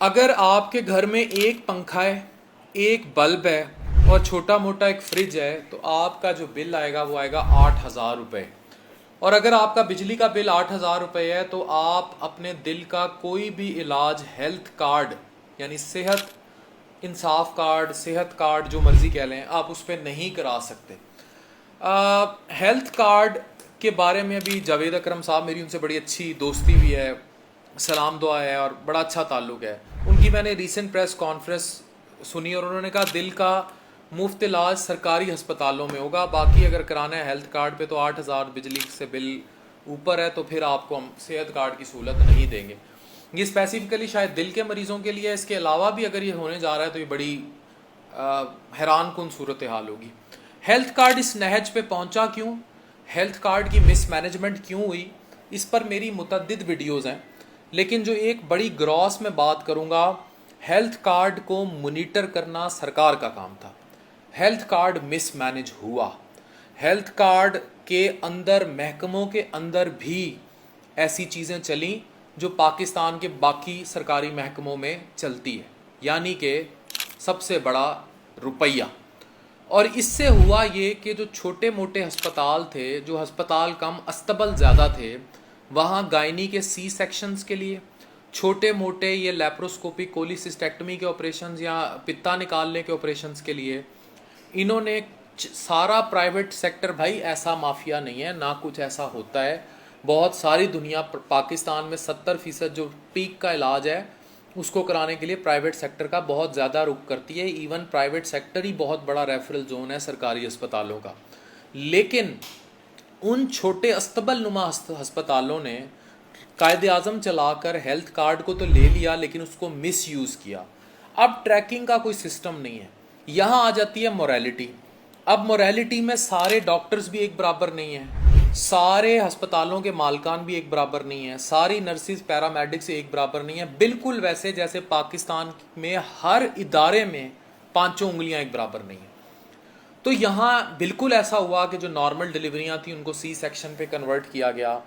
अगर आपके घर में एक पंखा है, एक बल्ब है और छोटा मोटा एक फ्रिज है तो आपका जो बिल आएगा वो आएगा 8,000 रुपये। और अगर आपका बिजली का बिल 8,000 रुपये है तो आप अपने दिल का कोई भी इलाज हेल्थ कार्ड यानी सेहत इंसाफ कार्ड, सेहत कार्ड जो मर्जी कह लें, आप उस पर नहीं करा सकते। हेल्थ कार्ड के बारे में अभी जावेद अकरम साहब, मेरी उनसे बड़ी अच्छी दोस्ती भी है, सलाम दुआ है और बड़ा अच्छा ताल्लुक़ है। उनकी मैंने रीसेंट प्रेस कॉन्फ्रेंस सुनी और उन्होंने कहा दिल का मुफ्त इलाज सरकारी अस्पतालों में होगा, बाकी अगर कराना है हेल्थ कार्ड पे तो 8,000 बिजली से बिल ऊपर है तो फिर आपको हम सेहत कार्ड की सहूलत नहीं देंगे। ये स्पेसिफिकली शायद दिल के मरीज़ों के लिए। इसके अलावा भी अगर ये होने जा रहा है तो ये बड़ी हैरान कुन सूरत हाल होगी। हेल्थ कार्ड इस नहज पे पहुंचा क्यों, हेल्थ कार्ड की मिसमैनेजमेंट क्यों हुई, इस पर मेरी मुतअद्दिद वीडियोज़ हैं, लेकिन जो एक बड़ी ग्रॉस में बात करूंगा, हेल्थ कार्ड को मॉनिटर करना सरकार का काम था। हेल्थ कार्ड मिसमैनेज हुआ। हेल्थ कार्ड के अंदर, महकमों के अंदर भी ऐसी चीज़ें चली जो पाकिस्तान के बाकी सरकारी महकमों में चलती है, यानी कि सबसे बड़ा रुपया। और इससे हुआ ये कि जो छोटे मोटे अस्पताल थे, जो अस्पताल कम अस्तबल ज़्यादा थे, वहाँ गायनी के सी सेक्शंस के लिए, छोटे मोटे ये लेप्रोस्कोपी कोलिसिस्टेक्टमी के ऑपरेशंस या पित्ता निकालने के ऑपरेशंस के लिए इन्होंने सारा प्राइवेट सेक्टर, भाई ऐसा माफिया नहीं है, ना कुछ ऐसा होता है। बहुत सारी दुनिया, पाकिस्तान में 70% जो पीक का इलाज है उसको कराने के लिए प्राइवेट सेक्टर का बहुत ज़्यादा रुख करती है। इवन प्राइवेट सेक्टर ही बहुत बड़ा रेफरल जोन है सरकारी अस्पतालों का। लेकिन उन छोटे अस्तबल नुमा अस्पतालों ने कायदे आज़म चलाकर हेल्थ कार्ड को तो ले लिया लेकिन उसको मिस यूज़ किया। अब ट्रैकिंग का कोई सिस्टम नहीं है। यहाँ आ जाती है मोरालिटी। अब मोरालिटी में सारे डॉक्टर्स भी एक बराबर नहीं हैं, सारे अस्पतालों के मालकान भी एक बराबर नहीं है, सारी नर्सिस पैरामेडिक्स एक बराबर नहीं है। बिल्कुल वैसे जैसे पाकिस्तान में हर इदारे में पांचों उंगलियां एक बराबर नहीं है। तो यहाँ बिल्कुल ऐसा हुआ कि जो नॉर्मल डिलीवरियां थी उनको सी सेक्शन पे कन्वर्ट किया गया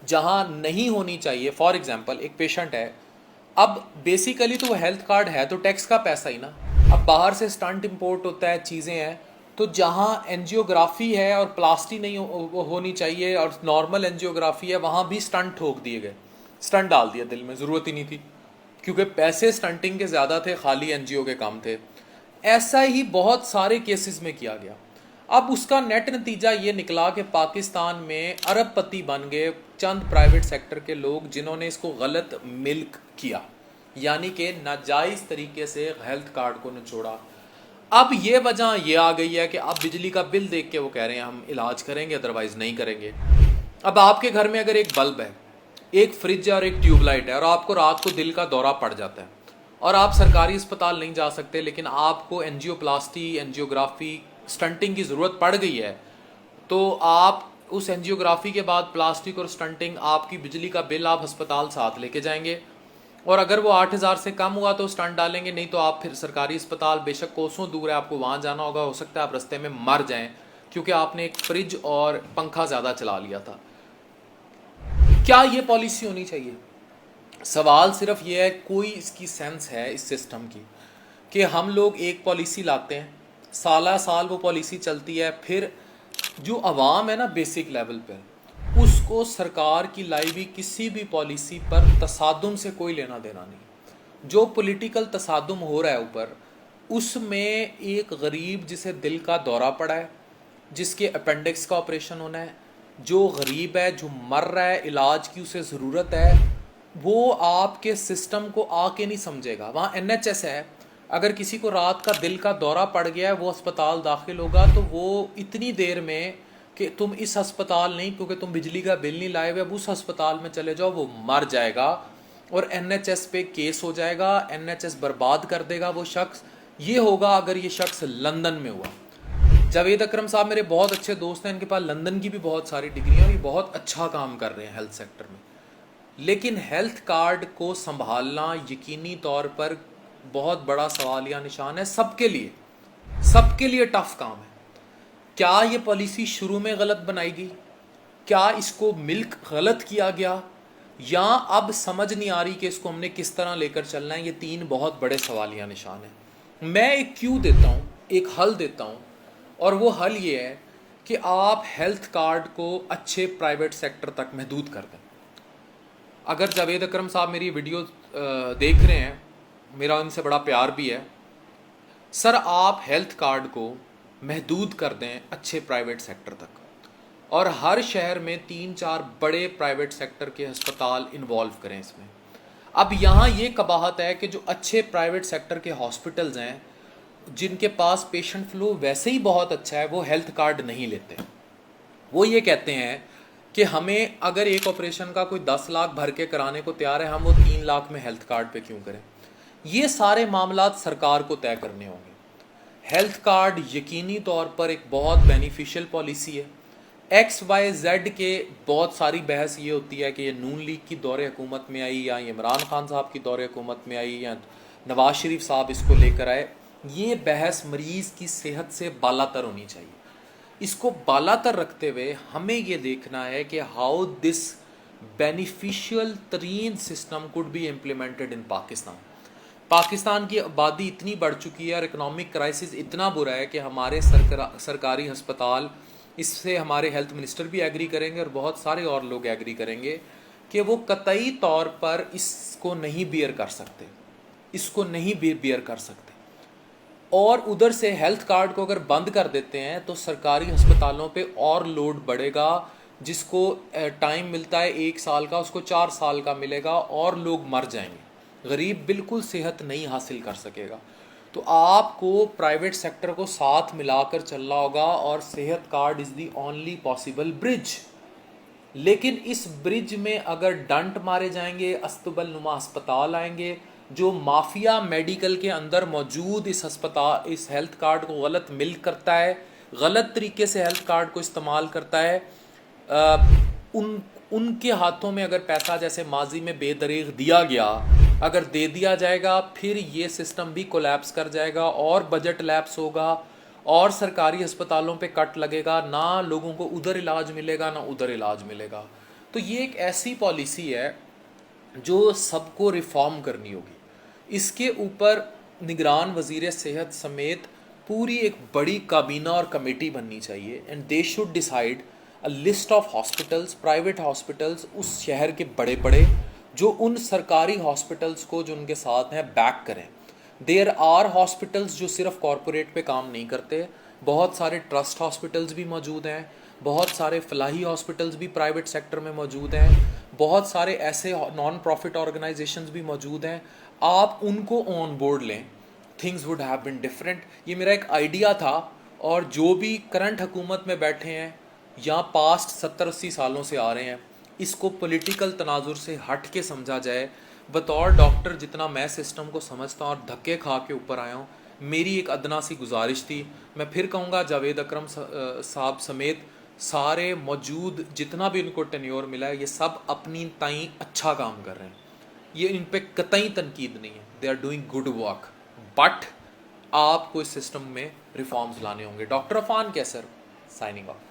जहाँ नहीं होनी चाहिए। फॉर एग्जांपल एक पेशेंट है, अब बेसिकली तो वो हेल्थ कार्ड है तो टैक्स का पैसा ही ना, अब बाहर से स्टंट इंपोर्ट होता है, चीज़ें हैं, तो जहाँ एंजियोग्राफी है और प्लास्टी नहीं होनी चाहिए और नॉर्मल एंजियोग्राफी है वहाँ भी स्टंट ठोक दिए गए, स्टंट डाल दिया दिल में, ज़रूरत ही नहीं थी क्योंकि पैसे स्टंटिंग के ज़्यादा थे, खाली एनजीओ के काम थे। ऐसा ही बहुत सारे केसेस में किया गया। अब उसका नेट नतीजा ये निकला कि पाकिस्तान में अरबपति बन गए चंद प्राइवेट सेक्टर के लोग जिन्होंने इसको गलत मिल्क किया, यानी कि नाजायज़ तरीके से हेल्थ कार्ड को निचोड़ा। अब ये वजह ये आ गई है कि अब बिजली का बिल देख के वो कह रहे हैं हम इलाज करेंगे, अदरवाइज़ नहीं करेंगे। अब आपके घर में अगर एक बल्ब है, एक फ्रिज है और एक ट्यूबलाइट है और आपको रात को दिल का दौरा पड़ जाता है और आप सरकारी अस्पताल नहीं जा सकते, लेकिन आपको एंजियोप्लास्टी, एंजियोग्राफी, स्टंटिंग की ज़रूरत पड़ गई है, तो आप उस एंजियोग्राफी के बाद प्लास्टिक और स्टंटिंग, आपकी बिजली का बिल आप अस्पताल साथ लेके जाएंगे। और अगर वो 8,000 से कम हुआ तो स्टंट डालेंगे, नहीं तो आप फिर सरकारी अस्पताल, बेशक कोसों दूर है, आपको वहाँ जाना होगा, हो सकता है आप रास्ते में मर जाएं क्योंकि आपने एक फ्रिज और पंखा ज़्यादा चला लिया था। क्या ये पॉलिसी होनी चाहिए? सवाल सिर्फ ये है, कोई इसकी सेंस है इस सिस्टम की कि हम लोग एक पॉलिसी लाते हैं, साला साल वो पॉलिसी चलती है, फिर जो अवाम है ना बेसिक लेवल पर, उसको सरकार की लाई हुई किसी भी पॉलिसी पर तसादुम से कोई लेना देना नहीं। जो पॉलिटिकल तसादुम हो रहा है ऊपर, उसमें एक गरीब जिसे दिल का दौरा पड़ा है, जिसके अपेंडिक्स का ऑपरेशन होना है, जो गरीब है, जो मर रहा है, इलाज की उसे ज़रूरत है, वो आपके सिस्टम को आके नहीं समझेगा। वहाँ NHS है, अगर किसी को रात का दिल का दौरा पड़ गया है, वो अस्पताल दाखिल होगा तो वो इतनी देर में कि तुम इस अस्पताल नहीं, क्योंकि तुम बिजली का बिल नहीं लाए हुए, अब उस अस्पताल में चले जाओ, वो मर जाएगा और NHS पे केस हो जाएगा, NHS बर्बाद कर देगा वो शख्स। ये होगा अगर ये शख्स लंदन में हुआ। जावेद अकरम साहब मेरे बहुत अच्छे दोस्त हैं, इनके पास लंदन की भी बहुत सारी डिग्रियाँ और ये बहुत अच्छा काम कर रहे हैं हेल्थ सेक्टर में, लेकिन हेल्थ कार्ड को संभालना यकीनी तौर पर बहुत बड़ा सवालिया निशान है सबके लिए टफ काम है। क्या ये पॉलिसी शुरू में गलत बनाई गई? क्या इसको मिल्क गलत किया गया? या अब समझ नहीं आ रही कि इसको हमने किस तरह लेकर चलना है। ये तीन बहुत बड़े सवालिया निशान हैं। मैं एक क्यों देता हूँ, एक हल देता हूँ, और वो हल ये है कि आप हेल्थ कार्ड को अच्छे प्राइवेट सेक्टर तक महदूद कर दें। अगर जावेद अकरम साहब मेरी वीडियो देख रहे हैं, मेरा उनसे बड़ा प्यार भी है, सर आप हेल्थ कार्ड को महदूद कर दें अच्छे प्राइवेट सेक्टर तक, और हर शहर में 3-4 बड़े प्राइवेट सेक्टर के अस्पताल इन्वॉल्व करें इसमें। अब यहाँ ये कबाहत है कि जो अच्छे प्राइवेट सेक्टर के हॉस्पिटल्स हैं, जिनके पास पेशेंट फ्लो वैसे ही बहुत अच्छा है, वो हेल्थ कार्ड नहीं लेते। वो ये कहते हैं कि हमें अगर एक ऑपरेशन का कोई 10 लाख भर के कराने को तैयार है, हम वो 3 लाख में हेल्थ कार्ड पे क्यों करें। ये सारे मामलात सरकार को तय करने होंगे। हेल्थ कार्ड यकीनी तौर पर एक बहुत बेनिफिशियल पॉलिसी है। XYZ के बहुत सारी बहस ये होती है कि ये नून लीग की दौरे हुकूमत में आई, या इमरान खान साहब की दौरे हुकूमत में आई, या नवाज शरीफ साहब इसको लेकर आए। ये बहस मरीज़ की सेहत से बालातर होनी चाहिए। इसको बालातर रखते हुए हमें ये देखना है कि हाउ दिस बेनिफिशियल तरीन system could be implemented in Pakistan. Pakistan की आबादी इतनी बढ़ चुकी है और इकोनॉमिक क्राइसिस इतना बुरा है कि हमारे सरकारी अस्पताल, इससे हमारे हेल्थ मिनिस्टर भी एग्री करेंगे और बहुत सारे और लोग एग्री करेंगे कि वो कतई तौर पर इसको नहीं बियर कर सकते, इसको नहीं बियर कर सकते। और उधर से हेल्थ कार्ड को अगर बंद कर देते हैं तो सरकारी अस्पतालों पे और लोड बढ़ेगा। जिसको टाइम मिलता है 1 साल का, उसको 4 साल का मिलेगा, और लोग मर जाएंगे। गरीब बिल्कुल सेहत नहीं हासिल कर सकेगा। तो आपको प्राइवेट सेक्टर को साथ मिलाकर चलना होगा, और सेहत card is the only possible bridge. लेकिन इस ब्रिज में अगर डंट मारे जाएंगे, अस्तबल नुमा अस्पताल आएंगे, जो माफिया मेडिकल के अंदर मौजूद इस हेल्थ कार्ड को गलत मिल करता है, गलत तरीके से हेल्थ कार्ड को इस्तेमाल करता है, उनके हाथों में अगर पैसा जैसे माजी में बेदरीग दिया गया, अगर दे दिया जाएगा, फिर ये सिस्टम भी कोलैप्स कर जाएगा, और बजट लैप्स होगा, और सरकारी अस्पतालों पे कट लगेगा, ना लोगों को उधर इलाज मिलेगा ना उधर इलाज मिलेगा। तो ये एक ऐसी पॉलिसी है जो सबको रिफॉर्म करनी होगी। इसके ऊपर निगरान वज़ीर सेहत समेत पूरी एक बड़ी काबीना और कमेटी बननी चाहिए, and they should decide a list of hospitals, private hospitals उस शहर के बड़े बड़े, जो उन सरकारी हॉस्पिटल्स को जो उनके साथ हैं बैक करें। देयर आर हॉस्पिटल्स जो सिर्फ कॉरपोरेट पे काम नहीं करते, बहुत सारे ट्रस्ट हॉस्पिटल्स भी मौजूद हैं, बहुत सारे फलाही हॉस्पिटल्स भी प्राइवेट सेक्टर में मौजूद हैं, बहुत सारे ऐसे नॉन प्रॉफिट ऑर्गेनाइजेशंस भी मौजूद हैं। आप उनको ऑन बोर्ड लें, things would have been different. ये मेरा एक आइडिया था, और जो भी करंट हुकूमत में बैठे हैं या पास्ट 70-80 सालों से आ रहे हैं, इसको पॉलिटिकल तनाजुर से हट के समझा जाए। बतौर डॉक्टर जितना मैं सिस्टम को समझता हूँ और धक्के खा के ऊपर आया हूँ, मेरी एक अदना सी गुजारिश थी। मैं फिर कहूँगा जावेद अकरम साहब समेत सारे मौजूद जितना भी उनको टेन्योर मिला है, ये सब अपनी ताई अच्छा काम कर रहे हैं, ये इन पे कतई तनकीद नहीं है, they are doing good work. But आपको इस सिस्टम में रिफॉर्म्स लाने होंगे। Doctor Afan Qaiser, signing of.